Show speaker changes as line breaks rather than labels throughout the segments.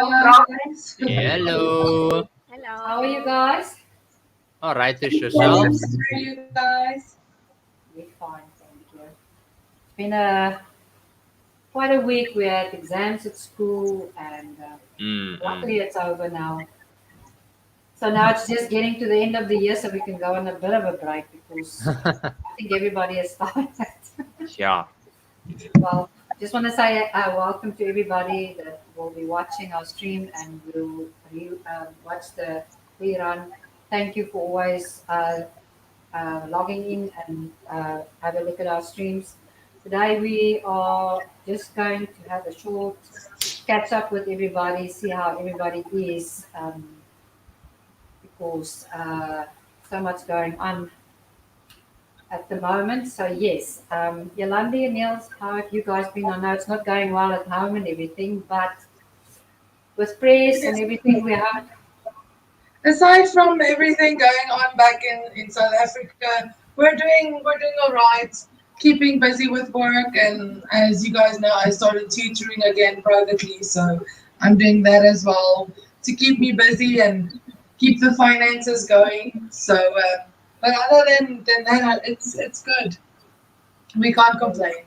guys.
Hello.
How are you
Hello.
guys?
All right, this
Yes,
yourself.
how are you guys? We're fine, thank you. It's been quite a week. We had exams at school, and
Mm-mm.
luckily it's over now. So now it's just getting to the end of the year, so we can go on a bit of a break because I think everybody has started.
Yeah.
Well, just want to say welcome to everybody that will be watching our stream and will watch the rerun. Thank you for always logging in and have a look at our streams. Today we are just going to have a short catch up with everybody, see how everybody is, because so much going on at the moment. So yes, Yolandi and Niels, how have you guys been? I know it's not going well at home and everything, but with prayers and everything, we have.
Aside from everything going on back in South Africa, we're doing all right. Keeping busy with work, and as you guys know, I started tutoring again privately, so I'm doing that as well to keep me busy and keep the finances going. So, but other than that, it's good. We can't complain.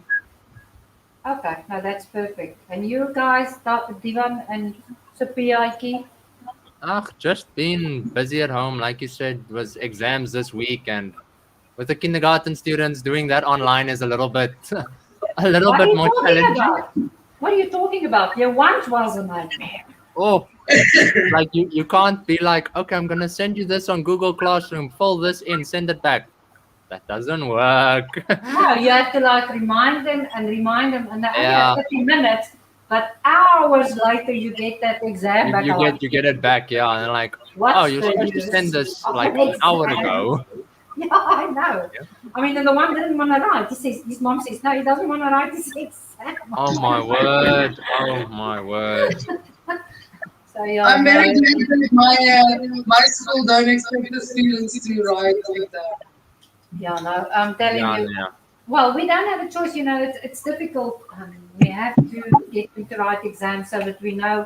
Okay, no, that's perfect. And you guys, Divan and Supriyaiki?
Just been busy at home, like you said, was exams this week, and with the kindergarten students, doing that online is a little bit, a little
What are
bit
you
more
talking
challenging.
about? What are you talking about? Your once was a nightmare.
Oh, like you can't be like, okay, I'm gonna send you this on Google Classroom, fill this in, send it back. That doesn't work.
No, you have to like remind them, and they only have
Yeah,
30 minutes, but hours later you get that exam
you,
back.
you
I'm like,
get you get it back, yeah, and like, oh,
what's
you're
the
supposed to send
use
this
of
like
an
an hour
exam?
ago.
Yeah, I know. I mean, and the one didn't want to write. He says, his mom says, no, he doesn't want to write his exam.
Oh my word! Oh my word!
So yeah,
I'm very
no,
glad that my school don't expect the students to write like that.
yeah, no. I'm telling
Yeah,
you.
yeah.
Well, we don't have a choice. You know, it's difficult. We have to get them to write exams so that we know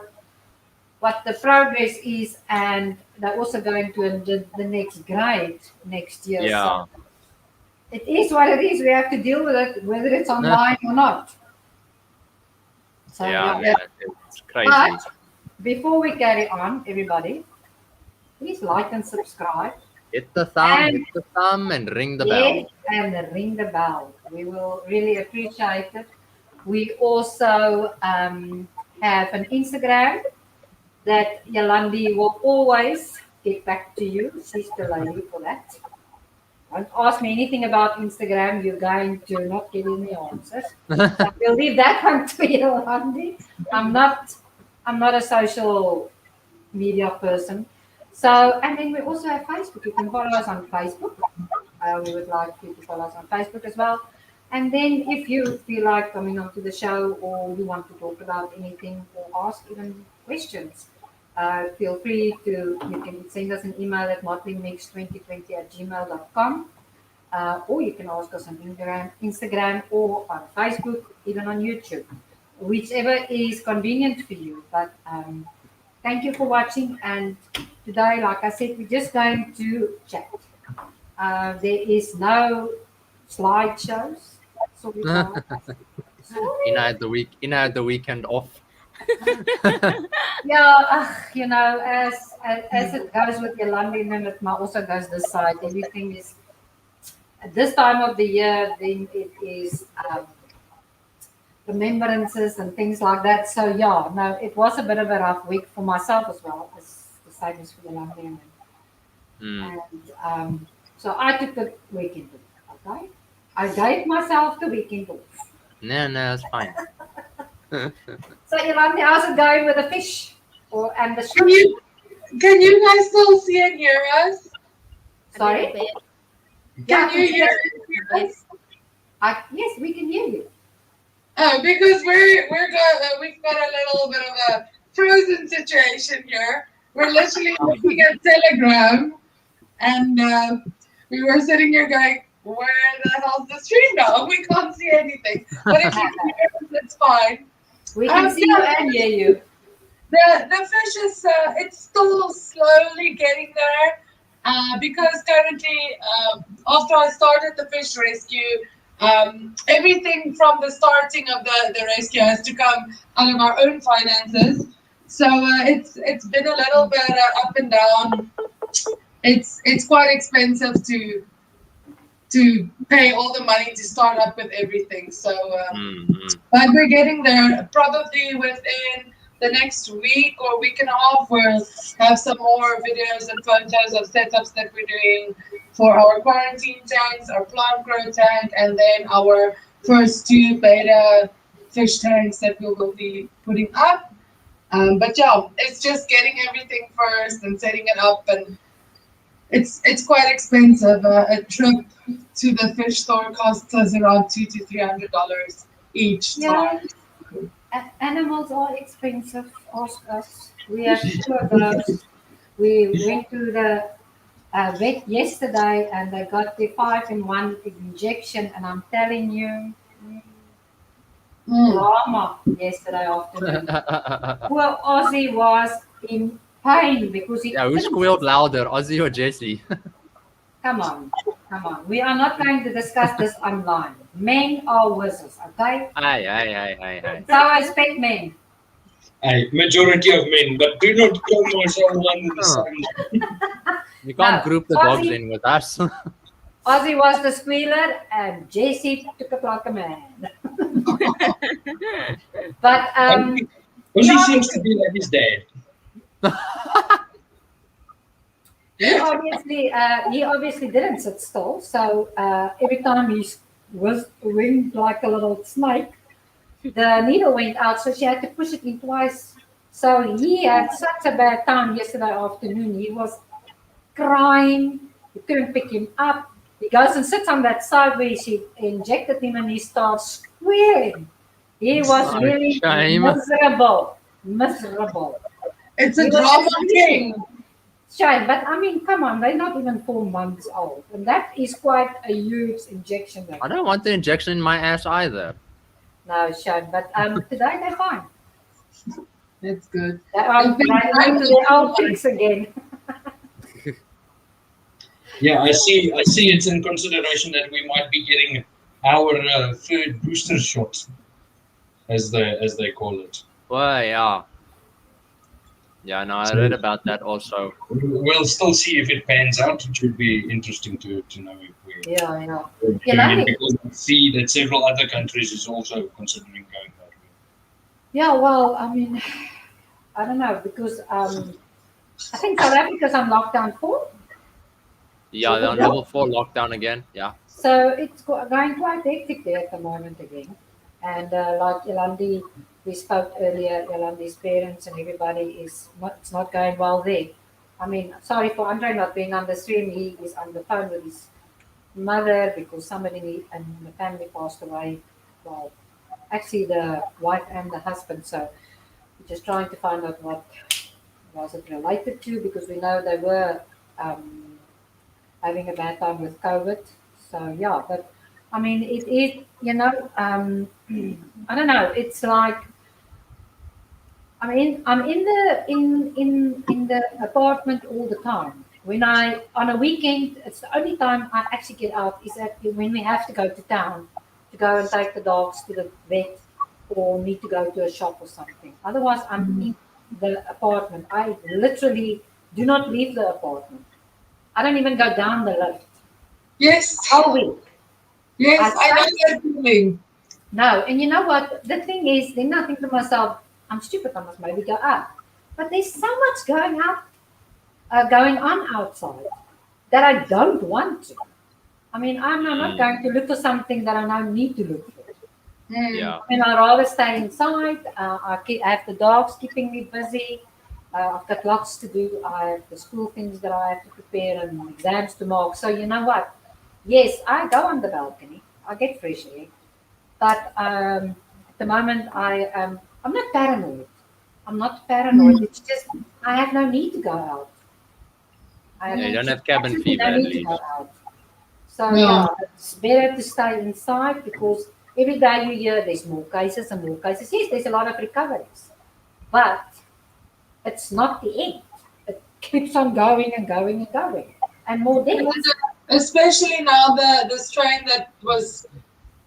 what the progress is, and they're also going to the next grade next year. So
Yeah.
it is what it is. We have to deal with it, whether it's online or not. So
Yeah,
yeah.
man, it's crazy.
But before we carry on, everybody, please like and subscribe, and
Hit the thumb, and ring the
yes,
bell.
and ring the bell. We will really appreciate it. We also have an Instagram that Yolandi will always get back to you. She's the lady for that. Don't ask me anything about Instagram. You're going to not get any answers. So we'll leave that one to Yolandi. I'm not. I'm not a social media person. So, and then we also have Facebook. You can follow us on Facebook. We would like you to follow us on Facebook as well. And then if you feel like coming onto the show or you want to talk about anything or ask even questions, feel free to, you can send us an email at motleyMix2020 at gmail.com. Or you can ask us on Instagram or on Facebook, even on YouTube, whichever is convenient for you. But thank you for watching. And today, like I said, we're just going to chat. There is no slideshows. Sorry, guys. Sorry.
In the weekend off.
Yeah, you know, as it goes with Yolandi, and it also goes this side. Everything is at this time of the year. Then it is remembrances and things like that. So yeah, no, it was a bit of a rough week for myself as well, as the same as for Yolandi.
Mm.
And so I took the weekend off. Okay, I gave myself the weekend off.
No, it's fine.
So Yolandi, how's it going with the fish or and the
Can
shrimp?
you can you guys still see and hear us?
A little
Sorry.
bit.
Yeah,
Can you hear
A bit.
us?
Yes, we can hear you.
Oh, because we've got a little bit of a frozen situation here. We're literally looking at Telegram, and we were sitting here going, "Where the hell's the stream now? We can't see anything." But if you can hear us, it's fine.
We can see you
Yeah,
and hear you.
The fish is it's still slowly getting there because currently after I started the fish rescue, everything from the starting of the rescue has to come out of our own finances. So it's been a little bit up and down. It's quite expensive to pay all the money to start up with everything. So, but we're getting there. Probably within the next week or week and a half, we'll have some more videos and photos of setups that we're doing for our quarantine tanks, our plant grow tank, and then our first 2 beta fish tanks that we will be putting up. But yeah, it's just getting everything first and setting it up, and it's quite expensive. A trip to the fish store costs us around $200 to $300 each
Yeah.
time.
Animals are expensive. Ask us. We have 2 of those. We went to the vet yesterday and they got the 5-in-1 injection, and I'm telling you, drama yesterday afternoon. Poor Ozzy was in pain because he
Yeah, who
couldn't-
squealed louder, Ozzy or Jesse?
Come on, come on. We are not going to discuss this online. Men are wizards, okay?
Aye.
So I respect men.
A majority of men, but do not call myself one with the same.
You can't
No,
group the dogs
Ozzy-
in with us.
Ozzy was the squealer and Jesse took it like a man. But
Ozzy
yeah.
seems to be like his dad.
he obviously didn't sit still. So every time he was winged like a little snake, the needle went out, so she had to push it in twice. So he had such a bad time yesterday afternoon. He was crying. You couldn't pick him up. He goes and sits on that side where she injected him, and he starts squealing. He was
Oh,
really
shame.
miserable. Miserable.
It's a
He was
drama
screaming.
king.
Shame, but I mean, come on, they're not even 4 months old, and that is quite a huge injection.
I don't want the injection in my ass either.
No, shame, but today they're fine.
That's good.
They are right to their old tricks again.
Yeah, I see it's in consideration that we might be getting our third booster shot, as they call it.
Well, yeah. Yeah, no, I read about that also.
We'll still see if it pans out. It should be interesting to know if we're
Yeah.
doing
Yeah,
it, because I see that several other countries is also considering going that way.
Yeah, well, I mean, I don't know, because I think South Africa's on lockdown 4.
Yeah, they're on
Yeah.
level 4 lockdown again. Yeah.
So it's going quite hectic there at the moment again. And like Yolandi, we spoke earlier, Yolandi's parents and everybody it's not going well there. I mean, sorry for Andre not being on the stream. He is on the phone with his mother because somebody and the family passed away. Well, actually the wife and the husband. So we're just trying to find out what was it related to, because we know they were having a bad time with COVID. So yeah, but I mean, it I don't know. It's like I'm in the apartment all the time. When I on a weekend, it's the only time I actually get out is that when we have to go to town to go and take the dogs to the vet or need to go to a shop or something. Otherwise, I'm in the apartment. I literally do not leave the apartment. I don't even go down the lift
Yes,
all week.
yes, I know that feeling.
No, and you know what? The thing is, then I think to myself, I'm stupid. I must maybe go up. But there's so much going on outside that I don't want to. I mean, I'm not going to look for something that I now need to look for.
Yeah.
I mean, I'd rather stay inside. I have the dogs keeping me busy. I've got lots to do. I have the school things that I have to prepare and exams to mark. So you know what? Yes, I go on the balcony. I get fresh air. But at the moment, I'm not paranoid. I'm not paranoid. It's just I have no need to go out.
You don't have cabin
absolutely
fever,
no
at
need to
least.
go out. So
No.
yeah, it's better to stay inside because every day you hear there's more cases and more cases. Yes, there's a lot of recoveries, but it's not the end. It keeps on going and going and going, and more deaths.
Especially now the strain that was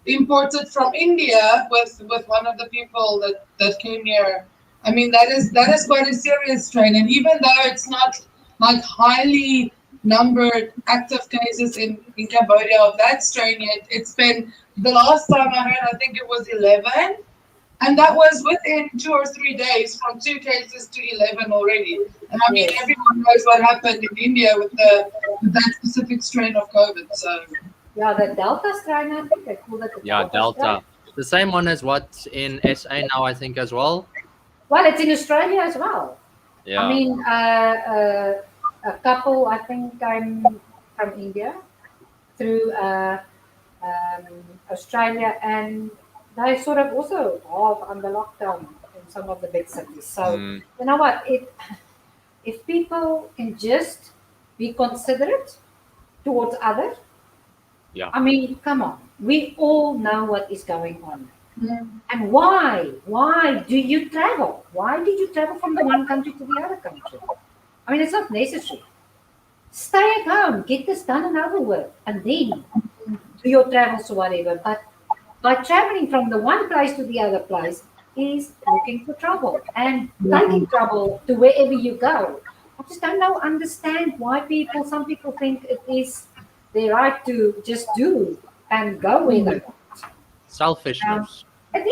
imported from India with one of the people that came here. I mean that is quite a serious strain, and even though it's not like highly numbered active cases in Cambodia of that strain yet, it's been the last time I heard I think it was 11, and that was within 2 or 3 days from 2 cases to 11 already. And I mean
Yes.
everyone knows what happened in India with that specific strain of COVID. So.
Yeah, the Delta strain, I think they call it the
Yeah, Delta.
strain.
The same one as what's in SA now, I think, as well.
Well, it's in Australia as well.
Yeah.
I mean, a couple, I think, came from India through Australia, and they sort of also half under lockdown in some of the big cities. So,
Mm.
you know what? If people can just be considerate towards others,
Yeah.
I mean, come on. We all know what is going on.
Mm.
And why? Why do you travel? Why did you travel from the one country to the other country? I mean, it's not necessary. Stay at home, get this done and over with, and then do your travels or whatever. But by traveling from the one place to the other place is looking for trouble and taking trouble to wherever you go. I just don't know, understand why some people think it is their right to just do and go where they want.
Selfishness.
It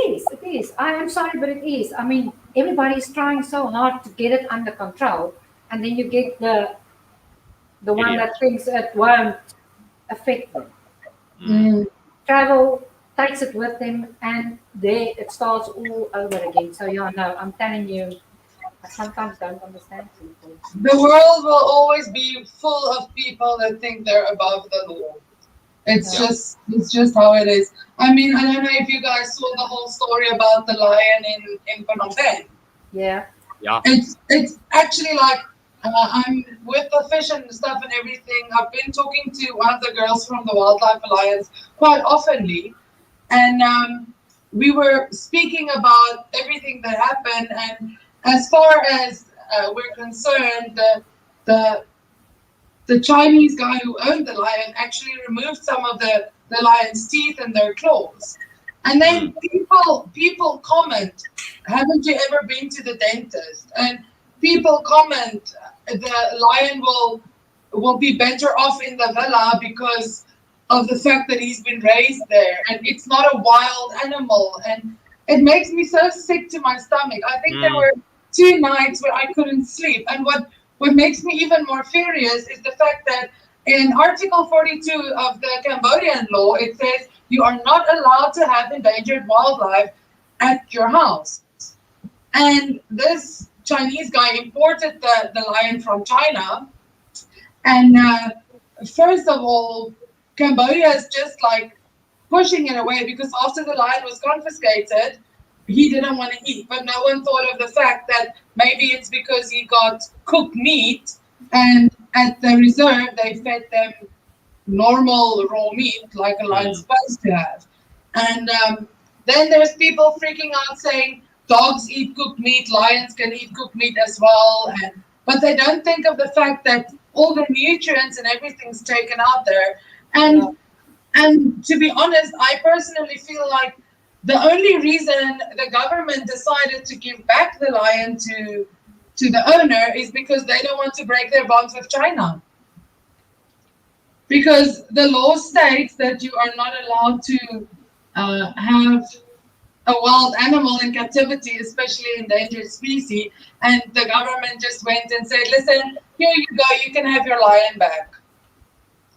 is. I am sorry, but it is. I mean, everybody is trying so hard to get it under control, and then you get the one
Idiots.
that thinks it won't affect them.
Mm.
Travel takes it with them, and there it starts all over again. So yeah, no, I'm telling you, I sometimes don't understand people.
The world will always be full of people that think they're above the law. It's
Yeah.
just how it is. I mean, I don't know if you guys saw the whole story about the lion in Phnom Penh.
Yeah,
Yeah.
It's actually like I'm with the fish and stuff and everything. I've been talking to one of the girls from the Wildlife Alliance quite oftenly, and we were speaking about everything that happened. And as far as we're concerned, the Chinese guy who owned the lion actually removed some of the lion's teeth and their claws. And then people comment, haven't you ever been to the dentist? And people comment, the lion will be better off in the villa because of the fact that he's been raised there and it's not a wild animal. And it makes me so sick to my stomach. I think there were 2 nights where I couldn't sleep. And what makes me even more furious is the fact that in Article 42 of the Cambodian law, it says you are not allowed to have endangered wildlife at your house. And this Chinese guy imported the lion from China. And first of all, Cambodia is just like pushing it away because after the lion was confiscated, he didn't want to eat. But no one thought of the fact that maybe it's because he got cooked meat, and at the reserve they fed them normal raw meat like a lion's supposed to have. And then there's people freaking out saying dogs eat cooked meat, lions can eat cooked meat as well. But they don't think of the fact that all the nutrients and everything's taken out there. And to be honest, I personally feel like the only reason the government decided to give back the lion to the owner is because they don't want to break their bonds with China. Because the law states that you are not allowed to have a wild animal in captivity, especially endangered species. And the government just went and said, listen, here you go, you can have your lion back.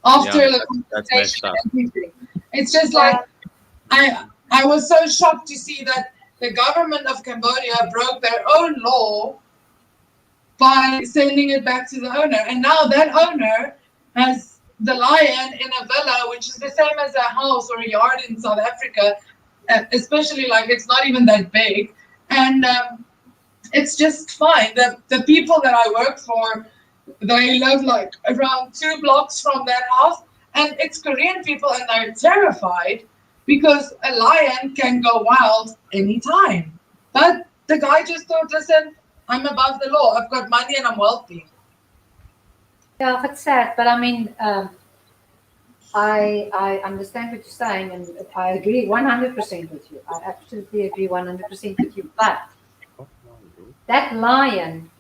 After the consultation and everything. It's just like, I was so shocked to see that the government of Cambodia broke their own law by sending it back to the owner. And now that owner has the lion in a villa, which is the same as a house or a yard in South Africa, especially like it's not even that big. And it's just fine. The people that I work for, they live like around 2 blocks from that house, and it's Korean people, and they're terrified because a lion can go wild anytime. But the guy just thought, listen, I'm above the law. I've got money and I'm wealthy.
Yeah, it's sad, but I mean, I understand what you're saying, and I agree 100% with you. I absolutely agree 100% with you. But that lion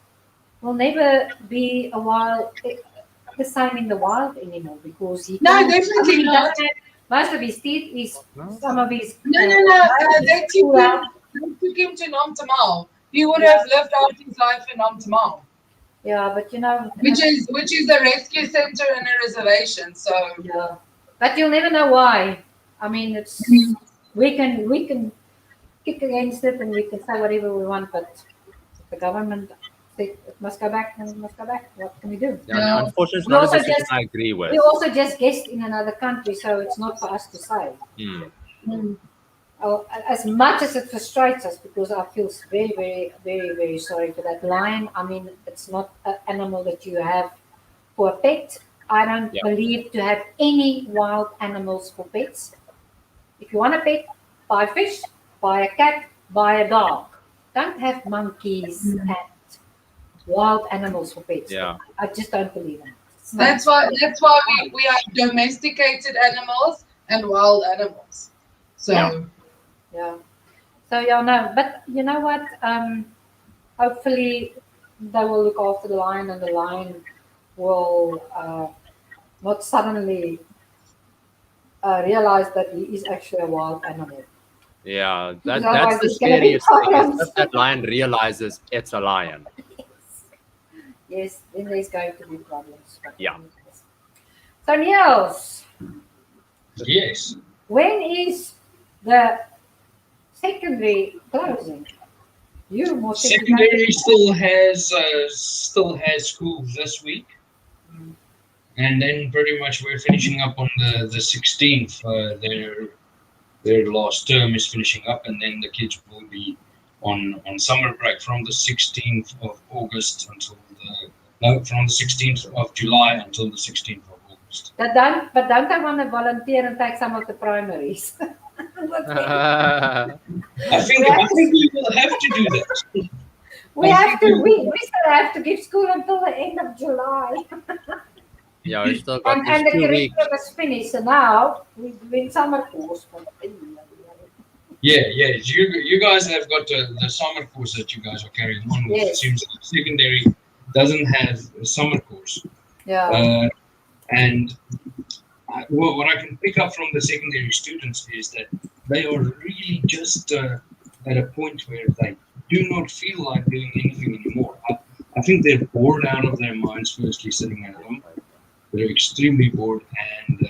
will never be the same in the wild anymore because he
No,
can't.
definitely
He
not.
doesn't have most of his teeth. Is
No.
some of his.
No. They took him to Nam Tamal. He would have lived out his life in Nam Tamal,
Yeah, but you know,
which is a rescue center and a reservation. So
yeah, but you'll never know why. I mean, it's we can kick against it and we can say whatever we want, but the government said it must go back and it must go back. What can we do?
Yeah,
Yeah.
unfortunately, it's
We
not a
also
decision
just-
I agree with.
We also just guessed in another country, so it's not for us to say.
Hmm.
As much as it frustrates us, because I feel very, very, very, very sorry for that lion. I mean, it's not an animal that you have for a pet. I don't
Yeah.
believe to have any wild animals for pets. If you want a pet, buy a fish, buy a cat, buy a dog. Don't have monkeys and wild animals for pets.
Yeah.
I just don't believe in it. It's not-
that's why we have domesticated animals and wild animals. So
Yeah.
Yeah. So yeah, no, but you know what? Hopefully they will look after the lion, and the lion will not suddenly realize that he is actually a wild animal.
Yeah,
Because
that's
otherwise
the
it's gonna be
scariest thing. Is
problems.
if that lion realizes it's a lion.
Yes, then there's going to be problems. But
Yeah.
anyways. So Niels,
Yes.
when is the secondary closing? You more
Secondary still has school this week, and then pretty much we're finishing up on the 16th. Their last term is finishing up, and then the kids will be on summer break from the 16th of August until from the 16th of July until the 16th of August.
But don't I want to volunteer and take some of the primaries?
I think we will have to do that.
we still have to give school until the end of July.
Yeah, we still got
And the
these 2 weeks.
curriculum is finished, so now we're doing summer course.
Yeah. You guys have got the summer course that you guys are carrying on with.
Yes.
It seems like secondary doesn't have a summer course.
Yeah.
And what I can pick up from the secondary students is that they are really just at a point where they do not feel like doing anything anymore. I think they're bored out of their minds, firstly, sitting at home. They're extremely bored, and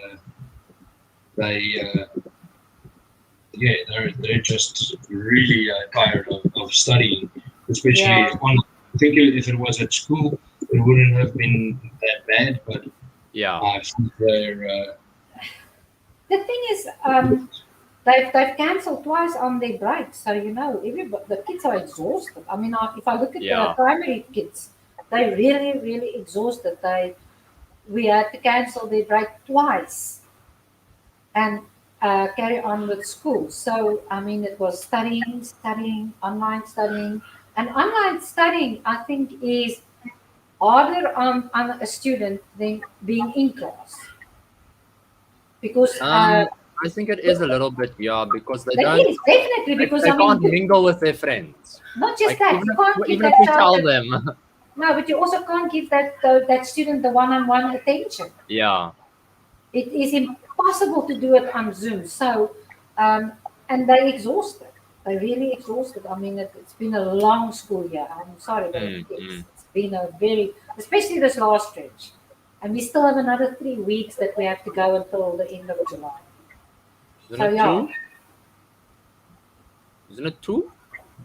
they're just really tired of studying, especially
Yeah.
I think if it was at school, it wouldn't have been that bad, but
Yeah.
I think they're
The thing is, they've cancelled twice on their breaks, so you know, the kids are exhausted. I mean, if I look at
Yeah.
the primary kids, they're really, really exhausted. We had to cancel their break twice and carry on with school. So I mean, it was studying, online studying, and online studying. I think is harder on a student than being in class because.
I think it is a little bit, yeah, because they
It
don't.
is definitely because
They
I mean,
can't mingle with their friends.
not just
Like,
that,
even
you can't
if,
give
even
that
if we
child
tell them,
no, but you also can't give that student the one-on-one attention.
yeah,
It is impossible to do it on Zoom. So, and they're exhausted. They're really exhausted. I mean, it's been a long school year. I'm sorry, but it's been a very, especially this last stretch. And we still have another 3 weeks that we have to go until the end of July.
isn't
So,
it
yeah.
2? Isn't it 2?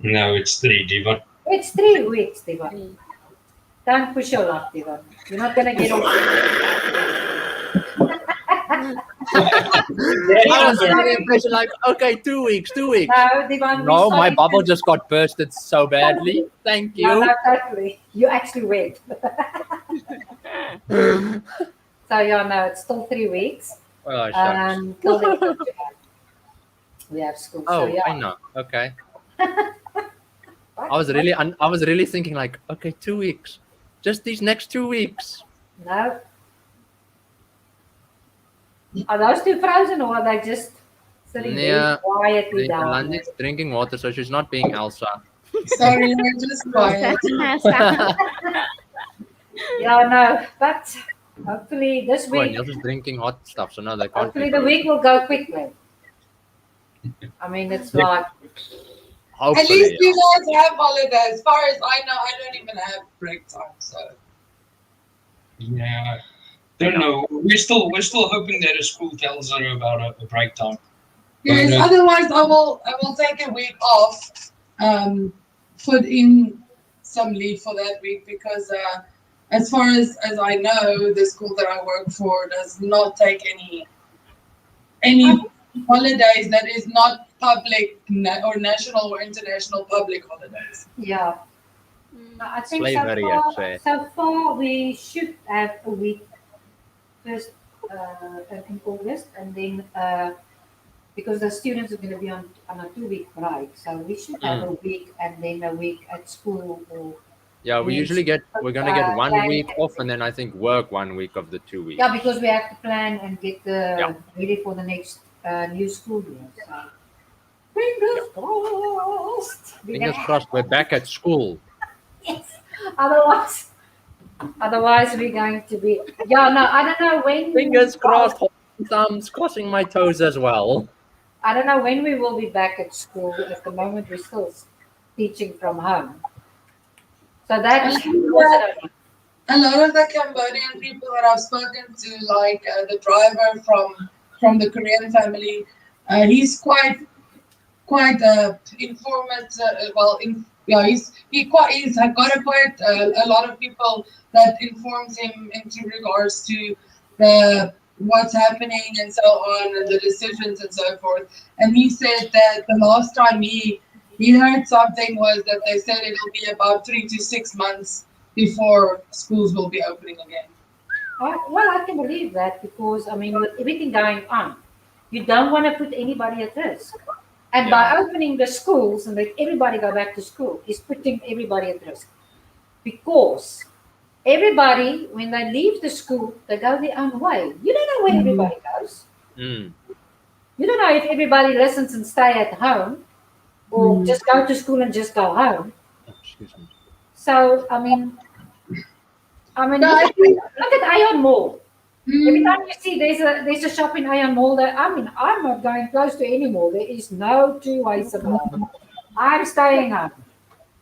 no, it's 3, Diva.
It's 3 weeks, Divan. Don't push your luck, Divan. You're not going to get off.
I was under the impression like, okay, 2 weeks, 2 weeks.
No, Divan.
No, my bubble just got bursted so badly. Thank
No,
you.
no, totally. You actually wait. So yeah, no, it's still 3 weeks.
Oh, shucks.
Till the end of July. We have school.
Oh,
so yeah.
I know. Okay. I was really thinking like, okay, 2 weeks, just these next 2 weeks.
No. Are those two frozen or are they just sitting
Yeah,
there quietly down there?
Yolandi's drinking water, so she's not being Elsa.
Sorry, we're just quiet.
Yeah, no, but hopefully this
Oh, and
week,
Elsa's drinking hot stuff, so no, they can't.
hopefully
be
the
frozen.
week will go quickly. I mean, it's like,
At least
Hopefully,
you guys have holidays. As far as I know, I don't even have break time. So
Yeah. Don't know. We're still hoping that a school tells her about a break time.
yes.
But,
Otherwise, I will take a week off. Put in some leave for that week because as far as I know, the school that I work for does not take any holidays that is not public or national or international public holidays.
yeah. I think
Slavery, I'd say.
so far we should have a week first in August, and then because the students are going to be on a 2 week break, so we should have a week and then a week at school. Or
yeah, we're gonna get 1 week off, and then I think work 1 week of the 2 weeks.
yeah, because we have to plan and get ready for the next new school year. So fingers crossed.
Fingers crossed, we're back at school.
Yes. Otherwise we're going to be. Yeah, no, I don't know when.
Fingers crossed, thumbs, crossing my toes as well.
I don't know when we will be back at school. At the moment, we're still teaching from home. So that's
A lot of the Cambodian people that I've spoken to, like the driver from the Korean family, he's quite informative. He's got a lot of people that informs him into regards to what's happening and so on, and the decisions and so forth. And he said that the last time he heard something was that they said it'll be about 3 to 6 months before schools will be opening again.
well, I can believe that because I mean, with everything going on, you don't want to put anybody at risk. And by opening the schools and let everybody go back to school is putting everybody at risk. Because everybody, when they leave the school, they go their own way. You don't know where everybody goes.
Mm.
You don't know if everybody listens and stay at home or just go to school and just go home.
Excuse me.
So, I mean, look at Ion Mall. Every time you see there's a shop in Ion Mall, that I'm not going close to any mall. There is no two ways about it. I'm staying home.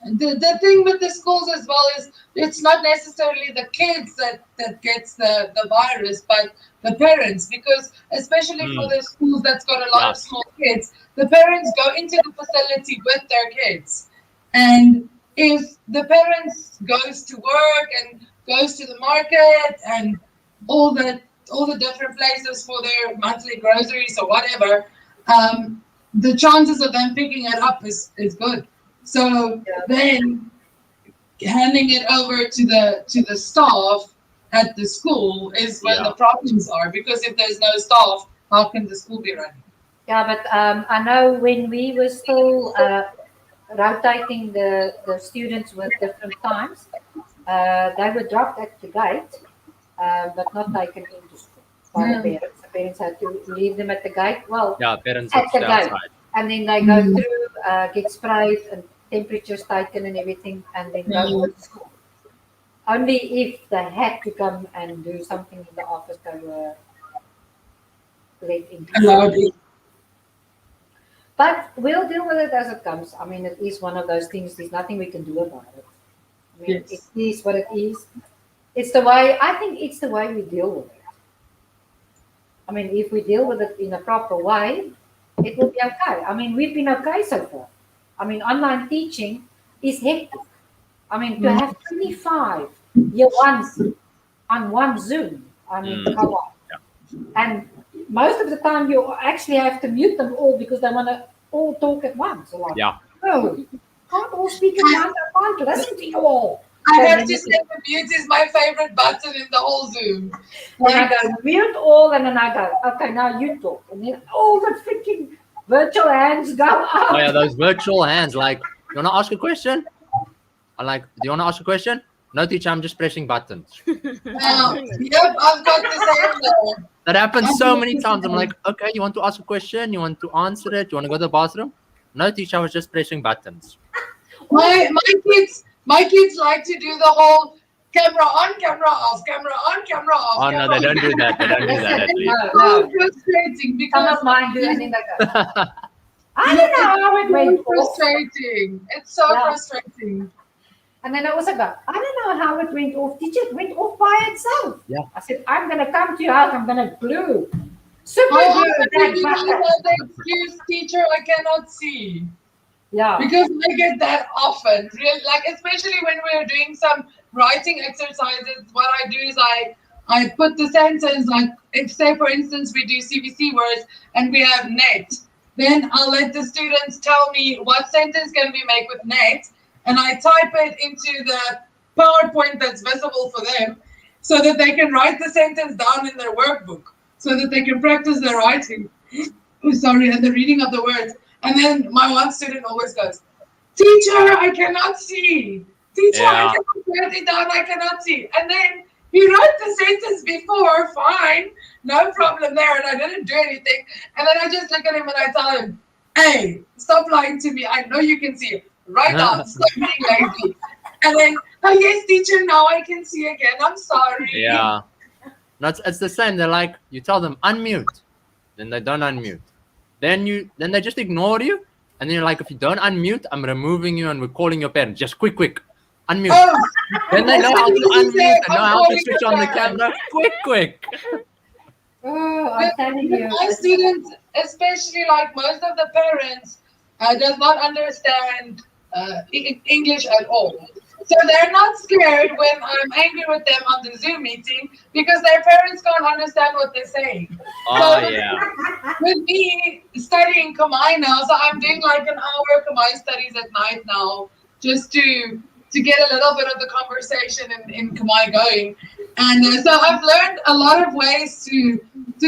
The thing with the schools as well is it's not necessarily the kids that gets the virus, but the parents, because especially for the schools that's got a lot of small kids, the parents go into the facility with their kids. And if the parents goes to work and goes to the market and all the different places for their monthly groceries or whatever, the chances of them picking it up is good. So then handing it over to the staff at the school is when the problems are, because if there's no staff, how can the school be running?
Yeah, but I know when we were still rotating the students with different times, they were dropped at the gate, but not taken into school by the parents. The parents had to leave them at the gate. Well,
Parents
at the
stay
gate.
outside.
And then they go through, get sprayed and temperatures taken and everything, and then go to school. Only if they had to come and do something in the office, they were let into. But we'll deal with it as it comes. I mean, it is one of those things. There's nothing we can do about it. I mean, it is what it is. It's the way. I think it's the way we deal with it. I mean, if we deal with it in a proper way, it will be okay. I mean, we've been okay so far. I mean, online teaching is hectic. I mean, to have 25 year ones on one Zoom, I mean, come on. And most of the time you actually have to mute them all because they want to all talk at once. Like, no, you can't all speak at once. I can't listen to you all.
I have to say the mute is my favorite button in the whole Zoom.
Then I go mute all, and then I go, okay, now you talk. And then all the freaking virtual hands go up.
Oh yeah, those virtual hands, like You want to ask a question? I'm like, do you want to ask a question? No, teacher, I'm just pressing buttons.
Yep, I've got the same there.
That happens so many times. I'm like, okay, you want to ask a question? You want to answer it? You want to go to the bathroom? No, teacher, I was just pressing buttons.
My kids like to do the whole camera on, camera off, camera on, camera off.
Oh, no, they don't do that. They don't do that at least.
It's so frustrating
Some
because
of mine do, and then they go, I don't know how it
it's
went
so
off.
frustrating. It's so
Yeah.
frustrating.
And then I also go, I don't know how it went off. Teacher, it went off by itself.
Yeah.
I said, I'm going to come to your house. I'm going to glue. Super
I
glue
often
that
give
button.
the excuse, teacher, I cannot see.
Yeah.
Because I get that often. Like especially when we're doing some writing exercises, what I do is I put the sentence, like if say for instance we do CVC words and we have net, then I'll let the students tell me what sentence can we make with net, and I type it into the PowerPoint that's visible for them so that they can write the sentence down in their workbook so that they can practice their writing. And the reading of the words. And then my one student always goes, teacher, I cannot see. Teacher, I
Yeah.
cannot write it down, I cannot see. And then he wrote the sentence before, fine, no problem there, and I didn't do anything. And then I just look at him and I tell him, hey, stop lying to me. I know you can see. Write down, stop being lazy. And then, oh yes, teacher, now I can see again. I'm sorry.
Yeah. No, it's the same. They're like, you tell them unmute, then they don't unmute. Then they just ignore you, and then you're like, if you don't unmute, I'm removing you and we're calling your parents. Just quick, unmute.
Oh,
Then they know how to unmute, they know how to
calling
switch
your
on the
parents.
camera. Quick.
Oh, I'm telling you.
My students, especially like most of the parents, does not understand English at all. So they're not scared when I'm angry with them on the Zoom meeting because their parents can't understand what they're saying.
Oh, yeah.
With me studying Khmer now, so I'm doing like an hour Khmer studies at night now, just to get a little bit of the conversation in Khmer going. And so I've learned a lot of ways to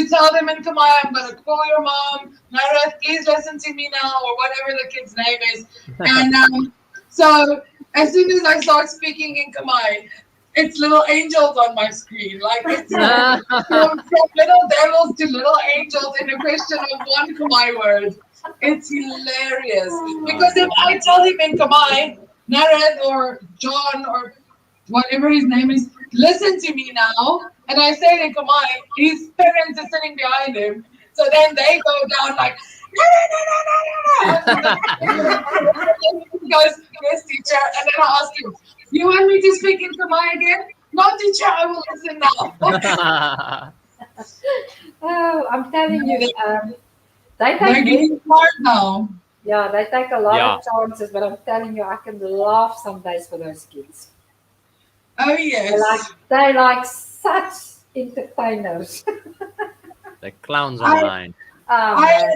tell them in Khmer, I'm going to call your mom, Narath, please listen to me now, or whatever the kid's name is. And so as soon as I start speaking in Khmer, it's little angels on my screen. Like it's from little devils to little angels in a question of one Khmer word. It's hilarious. Because if I tell him in Khmer, Narath or John or whatever his name is, listen to me now, and I say it in Khmer, his parents are sitting behind him. So then they go down like, no. He goes, yes, teacher. And then I ask him, you want me to speak in Khmer again? No, teacher, I will listen now.
Oh, I'm telling you. They
They're
take
getting smart now.
Yeah, they take a lot
Yeah.
of chances, but I'm telling you, I can laugh some days for those kids.
Oh, yes.
They like such entertainers.
The clowns online.
I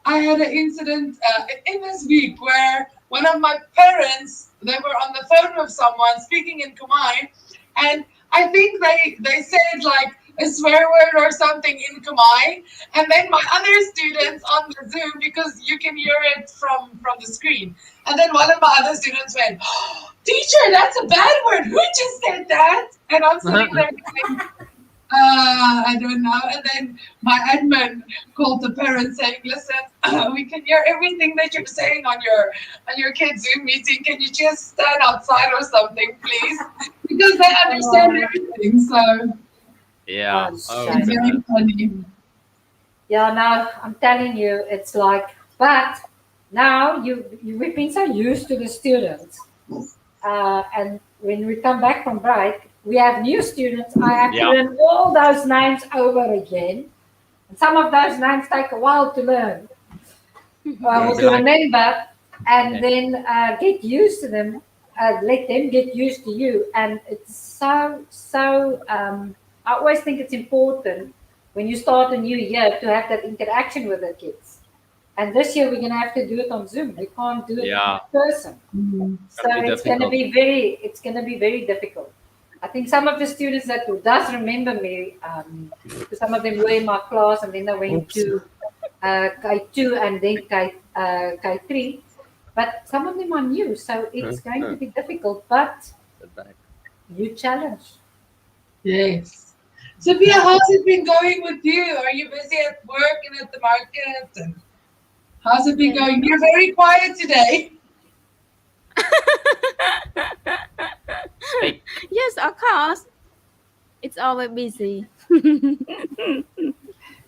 had an incident in this week where one of my parents, they were on the phone with someone speaking in Khmer, and I think they said like a swear word or something in Khmer, and then my other students on the Zoom, because you can hear it from the screen, and then one of my other students went, oh, teacher, that's a bad word, who just said that? And I'm sitting there going, I don't know. And then my admin called the parents saying, listen, we can hear everything that you're saying on your kids' Zoom meeting. Can you just stand outside or something, please? Because they understand everything. So
Yeah.
Oh,
Oh,
shame.
it's very funny.
Yeah, now I'm telling you, it's like, but now we've been so used to the students, and when we come back from break, we have new students. I have to learn all those names over again, and some of those names take a while to learn, or to remember, and then get used to them. Let them get used to you, and it's so. I always think it's important when you start a new year to have that interaction with the kids. And this year we're going to have to do it on Zoom. We can't do it in person. So it's going to be very difficult. I think some of the students that does remember me, some of them were in my class, and then they went to K2 and then K3. but some of them are new, so it's going to be difficult. But you challenge.
Yes. Sophia, how's it been going with you? Are you busy at work and at the market? And how's it been going? You're very quiet today.
Yes, of course. It's always busy.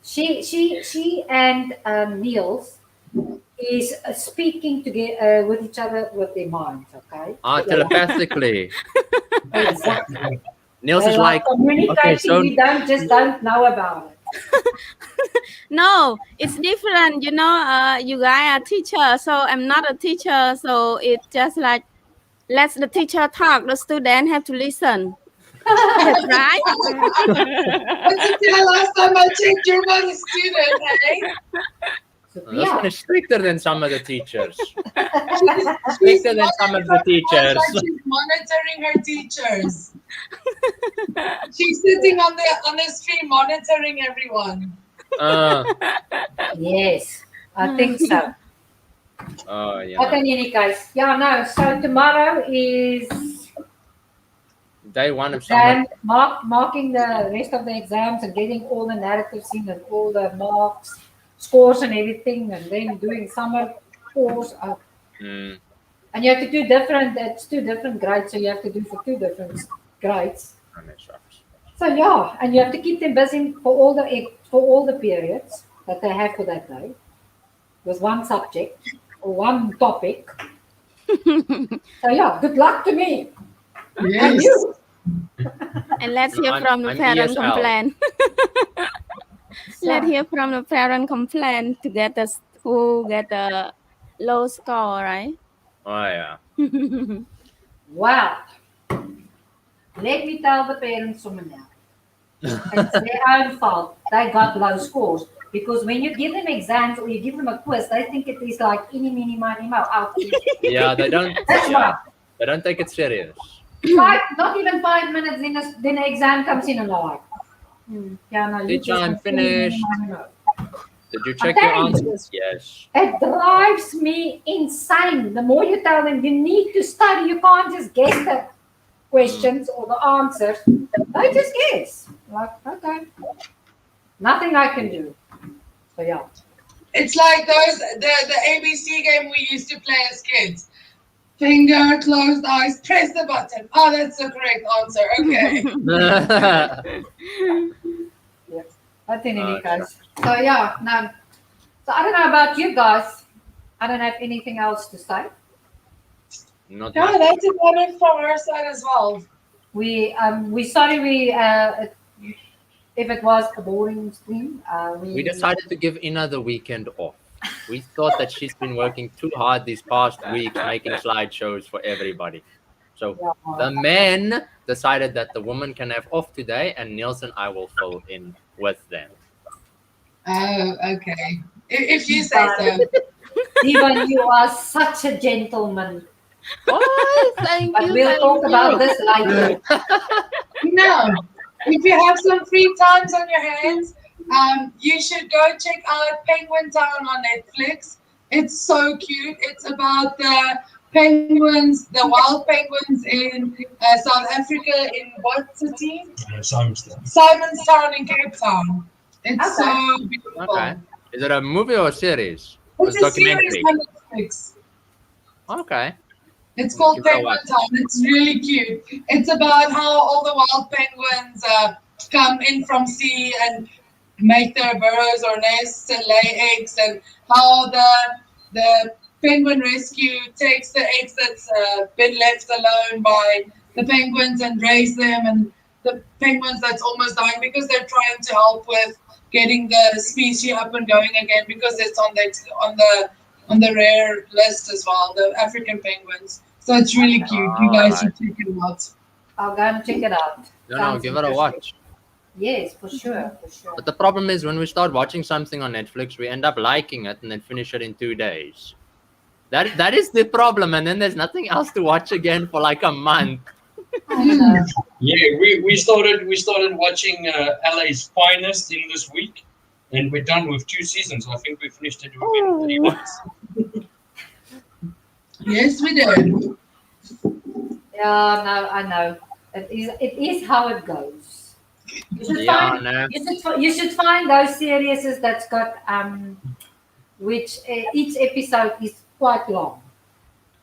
She and Niels is speaking together with each other with their minds. Okay.
Telepathically.
Exactly.
Niels
They
is
are
like,
communicating.
okay, so
You don't know about it.
No, it's different. You know, you guys are teacher, so I'm not a teacher. So it's just like, let the teacher talk. The student have to listen. That's right.
But Sophia, last time I checked, you're not a student, hey?
this one is stricter than some of the teachers.
She's
Stricter than some of the teachers.
like she's monitoring her teachers. She's sitting on the stream monitoring everyone.
Yes, I think so.
Oh yeah.
But in any case, no. So tomorrow is
Day one of summer.
marking the rest of the exams and getting all the narratives in and all the marks, scores and everything, and then doing summer course.
Mm.
And you have to do different. It's 2 different grades, so you have to do for 2 different grades. So and you have to keep them busy for all the periods that they have for that day, with one subject or one topic. So good luck to me.
Yes.
And you.
And let's hear from the
I'm
parent
ESL.
complaint. Let's hear from the parent complaint to get the who get a low score, right?
Oh yeah.
Well, let me tell the parents something now. It's their own fault. They got low scores. Because when you give them exams or you give them a quiz, they think it is like any, mini, money, mo, out.
Yeah, they don't.
That's
Yeah,
why.
they don't take it serious.
Not even 5 minutes, then the exam comes in and they're like, you
Teacher,
just
I'm
want any, mini,
finished.
money, mo.
Did you check
I'm
your
telling you.
answers? Yes.
It drives me insane. The more you tell them you need to study, you can't just guess the questions or the answers. They just guess. Like, okay. Nothing I can do. So yeah.
It's like the ABC game we used to play as kids. Finger, closed eyes, press the button. Oh, that's the correct answer. Okay.
But in any case. So no. So I don't know about you guys. I don't have anything else to say.
Not
No,
much.
that's about it from our side as well.
We sorry if it was a boring stream.
We decided to give Ina the weekend off. We thought that she's been working too hard these past weeks making slideshows for everybody. So the men decided that the woman can have off today and Niels and I will fill in with them.
Oh, okay. If you say so.
Even you are such a gentleman.
Oh, thank
But we'll talk about this later.
No. If you have some free times on your hands, you should go check out Penguin Town on Netflix. It's so cute. It's about the penguins, the wild penguins in South Africa, in what city? Simonstown in Cape Town. It's so beautiful.
Okay. Is it a movie or a series?
It's a
documentary.
series on Netflix.
Okay.
It's called
Give it a
Penguin
watch.
Town. It's really cute. It's about how all the wild penguins come in from sea and make their burrows or nests and lay eggs, and how the penguin rescue takes the eggs that's been left alone by the penguins and raise them, and the penguins that's almost dying because they're trying to help with getting the species up and going again because it's on the rare list as well, the African penguins. So it's really cute. You guys should check it out.
I'll go and check it out.
No,
Sounds
give it a
interesting.
watch.
Yes, for sure.
But the problem is when we start watching something on Netflix, we end up liking it and then finish it in 2 days. That is the problem, and then there's nothing else to watch again for like a month.
I know.
Yeah, we started watching LA's Finest in this week, and we're done with 2 seasons. I think we finished it within 3 months.
Yes, we did.
Yeah, no, I know. It is how it goes. You should
Yeah,
find
no.
you should find those series that's got which each episode is quite long,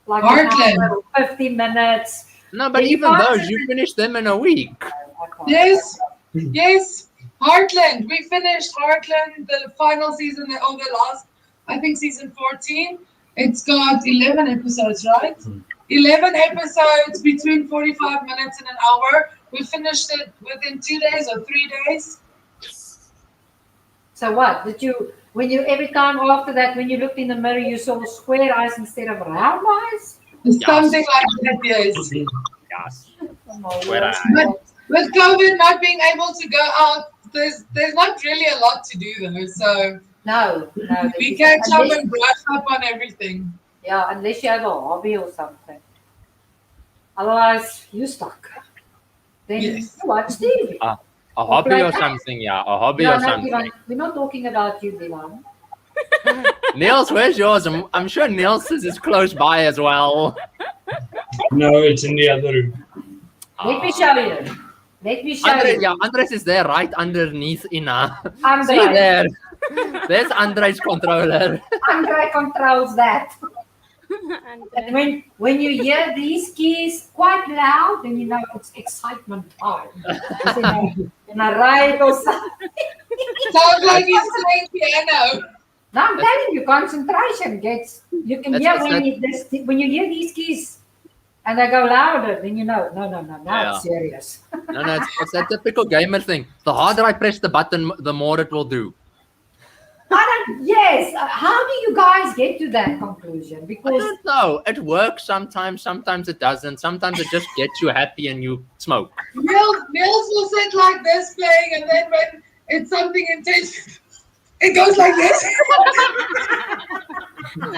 like an
Heartland.
hour or 50 minutes.
No, but
Then you
even
find
those,
it
you
in-
finish them in a week.
I can't.
Yes, yes. Heartland. We finished Heartland, the final season, or the last, I think, season 14. It's got 11 episodes, right? 11 episodes between 45 minutes and an hour. We finished it within 2 days or 3 days.
So what did you? When you every time after that, when you looked in the mirror, you saw square eyes instead of round eyes.
Something like that, yes.
Yes.
Oh my
Square
word.
But with COVID not being able to go out, there's not really a lot to do though. So
No.
we catch up
unless,
and brush up on everything.
yeah, unless you have a hobby or something. Otherwise, you stuck. Then
Yes.
you watch TV.
A hobby or
like-
something, yeah. A hobby
No,
or
not
something.
Divan. We're not talking about you, Divan.
Niels, where's yours? I'm sure Niels is close by as well.
No, it's in the other room.
Let me show you. Let me show
Andres,
you.
yeah, Andres is there right underneath Ina. See
Andre.
there. There's Andres' controller.
Andre controls that. And when you hear these keys quite loud, then you know it's excitement time. It's in a ride or something.
Sounds like he's playing piano.
No, I'm telling you, concentration gets. You can
That's-
hear when you hear these keys and they go louder, then you know. No, now
Yeah.
it's serious.
No, it's that typical gamer thing. The harder I press the button, the more it will do.
Yes. How do you guys get to that conclusion?
I
Because
don't know. It works sometimes it doesn't. Sometimes it just gets you happy and you smoke.
Niels will sit like this playing, and then when it's something intense, it goes like this. But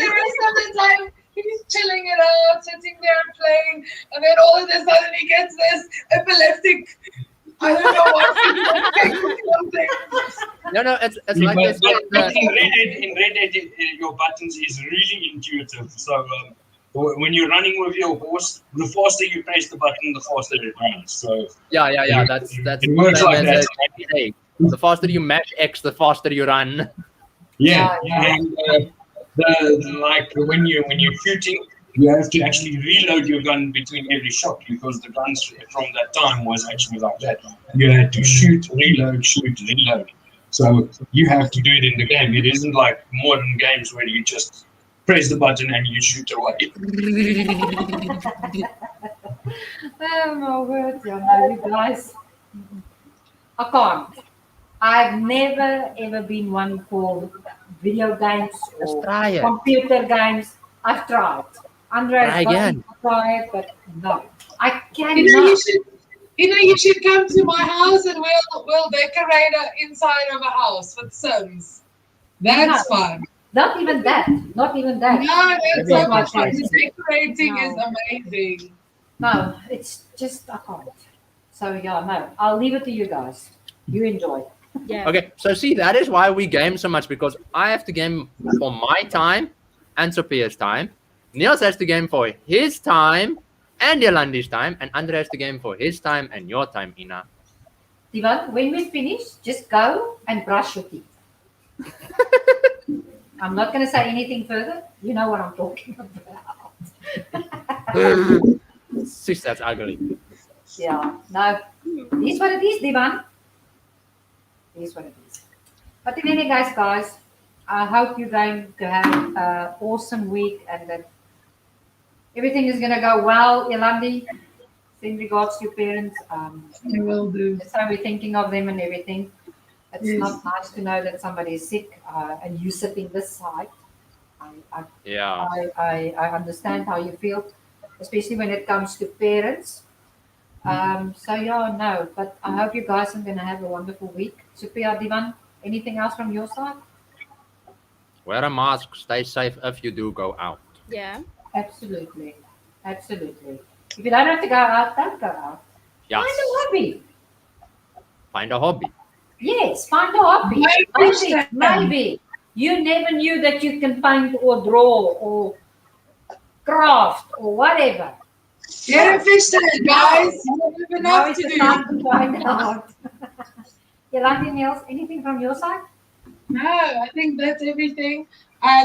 the rest of the time, he's chilling it out, sitting there playing, and then all of a sudden he gets this epileptic. I don't know what. Something.
No, it's
Yeah,
like this.
but in Red Dead, your buttons is really intuitive. So when you're running with your horse, the faster you press the button, the faster it runs. So
Yeah. That's
It works
same
like
as
that.
GTA. The faster you mash X, the faster you run.
yeah,
Yeah.
and like when you're shooting, you have to actually reload your gun between every shot because the guns from that time was actually like that. You had to shoot, reload, shoot, reload. So you have to do it in the game. It isn't like modern games where you just press the button and you shoot away.
oh my word, you guys. I can't. I've never ever been one for video games
Just
or
try it.
computer games. I've tried. Andre's
Try again.
tried, but no, I
You know,
cannot.
you should come to my house and we'll decorate inside of a house with Sims. That's
No.
fun.
Not even that. Not even that.
No, that's
Maybe
so
it's
much fun.
not
The decorating is
No.
amazing.
No, it's just I can't. So yeah, no. I'll leave it to you guys. You enjoy.
Yeah.
Okay, so see, that is why we game so much because I have to game for my time and Sophia's time. Niels has to game for his time and Yolandi's time, and Andre has to game for his time and your time, Ina.
Divan, when we finish, just go and brush your teeth. I'm not going to say anything further. You know what I'm talking about.
Sis, that's ugly.
Yeah. No. It is what it is, Divan. It is what it is. But in any case, guys, I hope you're going to have an awesome week and that everything is going to go well, Yolandi, in regards to your parents.
I will do.
So we're thinking of them and everything. It's
Yes.
not nice to know that somebody is sick and you sitting this side.
Yeah.
I understand how you feel, especially when it comes to parents. So yeah, no, but I hope you guys are going to have a wonderful week. Sophia, Divan, anything else from your side?
Wear a mask, stay safe if you do go out.
Yeah.
Absolutely. Absolutely. If you don't have to go out, don't go out.
Yes.
Find a hobby.
Find a hobby.
Yes, find a hobby. Maybe you never knew that you can paint or draw or craft or whatever.
Get a fish tank, guys. You have
Now
enough
is
to
the
do.
time to find out. Yolandi, Niels, anything from your side?
No, I think that's everything.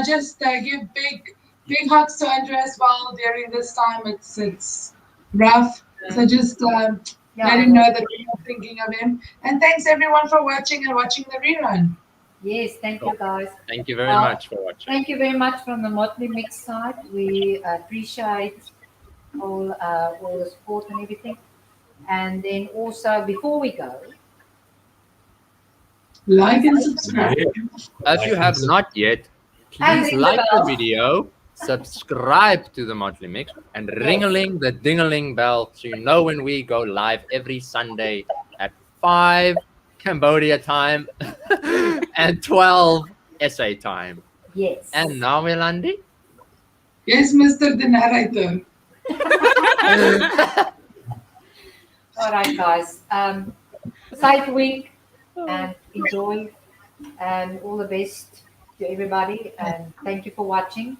Just give big hugs to Andrew as well during this time. It's rough. So just let him know that we're thinking of him. And thanks everyone for watching and watching the rerun.
Yes, thank you guys.
Thank you very
Well,
much for watching.
Thank you very much from the Motley Mix side. We appreciate all the support and everything. And then also, before we go,
Like and subscribe.
If you have not yet,
And
please
ring the
like the
bell.
video, subscribe to the Motley Mix, and ring-a-ling the ding-a-ling bell so you know when we go live every Sunday at 5 Cambodia time and 12 SA time.
yes.
And now, Yolandi?
Yes, Mr. the narrator.
All right, guys. Safe week and enjoy, and all the best to everybody. And thank you for watching.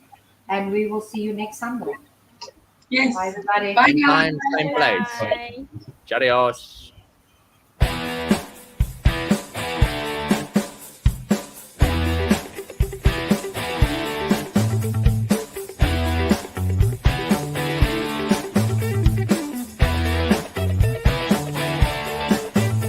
And we will see you next Sunday.
Yes.
Bye, everybody.
Bye,
Same
guys.
time, same place.
Bye.
Charios.